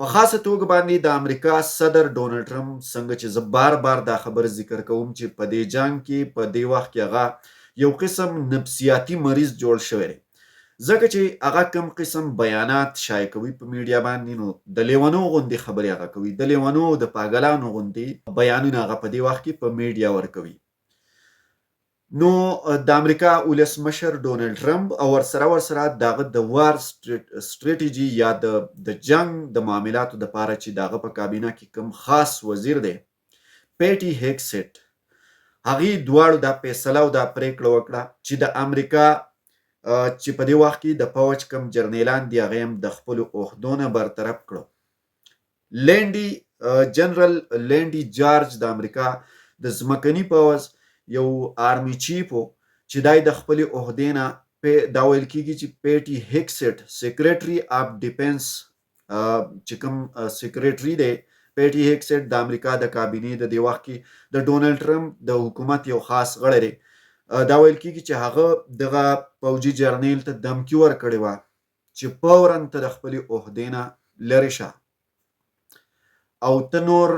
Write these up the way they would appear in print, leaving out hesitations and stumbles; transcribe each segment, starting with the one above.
په خاصه توګه باندې د امریکا صدر ډونالډ ټرمپ څنګه چې زه بار بار دا خبر ذکر کوم چې په دې جنگ کې په دې وخت کې هغه یو قسم نفسیاتي مریض جوړ شوی دی، ځکه چې هغه کوم قسم بیانات شایع کوي په میډیا باندې، نو د لیونو غوندې خبرې هغه کوي، د لیونو د پاګلانو غوندې بیانونه هغه په دې وخت کې په میډیا ورکوي. نو د امریکا ولسمشر ډونالډ ټرمپ او ورسره دغه د وار سټریټیجي یا د جنگ د معاملاتو دپاره چې دغه په کابینه کې کوم خاص وزیر دی پیټي هیګسیټ، هغې دواړو دا فیصله او دا پریکړه وکړه چې د امریکا چې په دې وخت کې د پوځ کوم جرنیلان دي هغه هم د خپلو عهدو نه برطرف کړو. جنرال لینډي جارج د امریکا د ځمکني پوځ یو آرمي چیف و چې دای د خپلې عهدې نه دا ویل کیږي چې پیټي هیګسیټ سیکریټري اف ډیفنس چې کوم سیکریټري دی پیټي هیګسیټ د امریکا د کابینې د دې وخت کې د ډونالډ ټرمپ د حکومت یو خاص غړی دی. دا ویل کیږي چې هغه دغه پوځي جرنیل ته دمکي ورکړې وه چې فورا ته د خپلې عهدې نه لرې شه او ته نور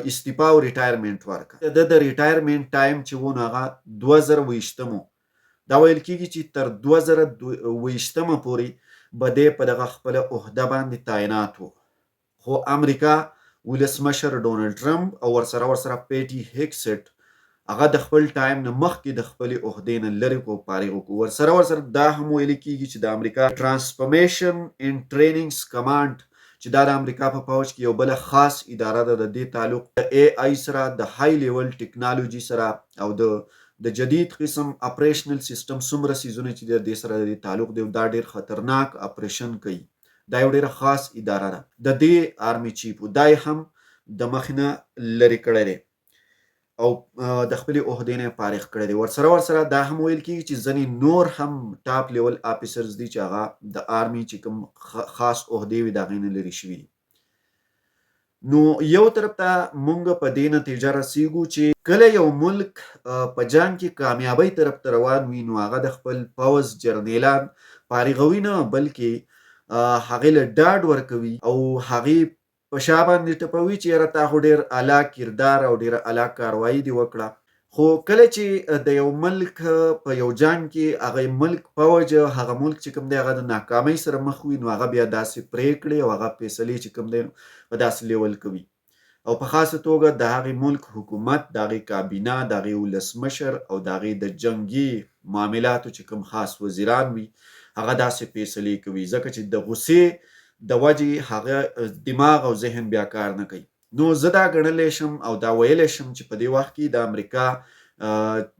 استعفا او ریټایرمنټ ورکړه. د ریټایرمنټ ټایم چې و نو هغه 2020 و. دا ویل کیږي چې تر 2020 پورې به دی په دغه خپله عهده باندې تعینات و، خو امریکا ولسمشر ډونالډ ټرمپ او ورسره پیټي هیګسیټ هغه د خپل ټایم نه مخکې د خپلې عهدې نه لرې کو، فارغ وکړو. ورسره دا هم ویل کیږي چې د امریکا ټرانسفورمیشن ان ټریننګز کمانډ چې دا د امریکا په پوځ کې یو بله خاص اداره ده، د دې تعلق د AI سره، د های لیول ټیکنالوژي سره او د جدید قسم اپریشنل سیستم څومره څیزونه چې د دې سره د تعلق دی، دا ډیر خطرناک اپریشن کوي. دا یو ډیره خاص اداره ده. د دې آرمي چیف دای هم د مخ نه لرې کړی دی او د خپلې عهدې نه فارغ کړی دی. ورسره دا هم ویل کیږي چې ځینې نور هم ټاپ لیول آفیسرز دي چې هغه د آرمي چې کوم خاص عهدې وي د هغې نه لرې شوي دي. نو یو طرف ته مونږ په دې نتیجه رسیږو چې کله یو ملک په جنګ کې کامیابۍ طرف ته روان وي نو هغه د خپل پوځ جرنیلان فارغوي نه، بلکې هغې له ډاډ ورکوي او هغې په شا باندې ټپوي چې یاره تا خو ډېر اعلی کردار او ډېره اعلی کاروایي دې وکړه. خو کله چې د یو ملک په یو جنګ کې هغه ملک پوځ هغه ملک چې کوم دی هغه د ناکامۍ سره مخ وي نو هغه بیا داسې پریکړې او هغه فیصلې چې کوم دی په داسې لیول کوي او په خاصه توګه د هغې ملک حکومت، د هغې کابینه، د هغې ولسمشر او د هغې د جنګي معاملاتو چې کوم خاص وزیران وي هغه داسې فیصلې کوي، ځکه چې د غصې د وجې هغه دماغ او ذهن بیا کار نه کوي. نو زه دا ګڼلی شم او دا ویلی شم چې په دې وخت کې د امریکا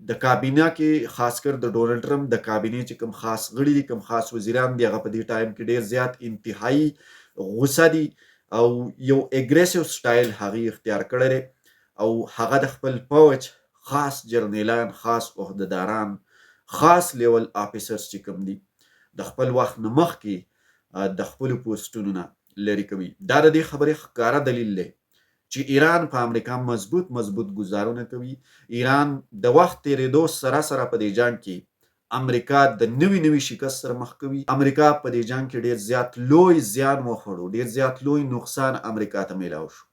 د کابینه کې خاص کر د ډونالډ ټرمپ د کابینې چې کوم خاص غړي دي، کوم خاص وزیران دي، هغه په دې ټایم کې ډېر زیات انتهایی غوسه دي او یو اګریسیو سټایل هغې اختیار کړی دی او هغه د خپل پوځ خاص جرنیلان، خاص عهدهداران، خاص لیول آفیسرز چې کوم دي د خپل وخت نه مخکې د خپلو پوسټونو نه لرې کوي. دا د دې خبرې ښکاره دلیل دی چې ایران په امریکا مضبوط ګزارونه کوي. ایران د وخت تیریدو سره په دې جنګ کې امریکا د نوي شکست سره مخ کوي. امریکا په دې جنګ کې ډیر زیات لوی زیان وخوړو، ډیر زیات لوی نقصان امریکا ته میلاو شو.